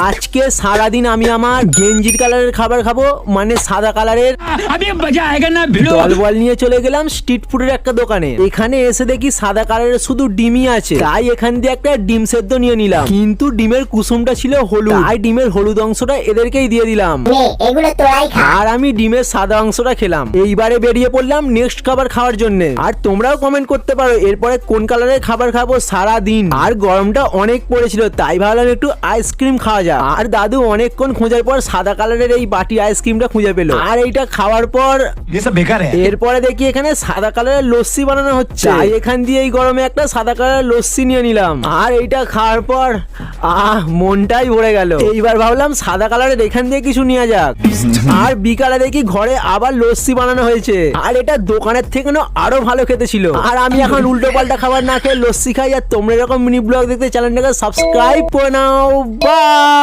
আজকে সারাদিন আমি আমার গেঞ্জির কালারের খাবার খাবো, মানে সাদা কালারের। দলবল নিয়ে চলে গেলাম স্ট্রিট ফুডের একটা দোকানে। এখানে এসে দেখি সাদা কালারের শুধু ডিমই আছে, তাই এখান দিয়ে একটা ডিম সেদ্ধ নিয়ে নিলাম। কিন্তু ডিমের কুসুমটা ছিল হলুদ, তাই ডিমের হলুদ অংশটা এদেরকেই দিয়ে দিলাম, আর আমি ডিমের সাদা অংশটা খেলাম। এইবারে বেরিয়ে পড়লাম নেক্সট খাবার খাওয়ার জন্য। আর তোমরাও কমেন্ট করতে পারো এরপরে কোন কালারের খাবার খাবো সারা দিন। আর গরমটা অনেক পড়েছিল, তাই ভাবলাম একটু আইসক্রিম খাওয়া যায়। আর দাদু অনেকক্ষণ খোঁজার পর সাদা কালারের এই বাটি আইসক্রিমটা খুঁজে পেল। আর এইটা খাওয়ার পর এরপরে দেখি এখানে সাদা কালারের লস্যি বানানো হচ্ছে, তাই এখান দিয়ে এই গরমে একটা সাদা কালারের লস্যি নিয়ে নিলাম। আর এইটা খাওয়ার পর মনটাই ভরে গেল। এইবার ভাবলাম সাদা কালারের এখান দিয়ে কিছু নিয়ে যাক। আর বিকালে দেখি ঘরে আবার লস্যি বানানো হয়েছে, আর এটা দোকানের থেকে আরো ভালো খেতে ছিল। আর আমি এখন উল্টো পাল্টা খাবার না খেয়ে লস্যি খাই। আর তোমরা এরকম মিনি ব্লগ দেখতে চ্যানেলটাকে সাবস্ক্রাইব করে নাও। বাই।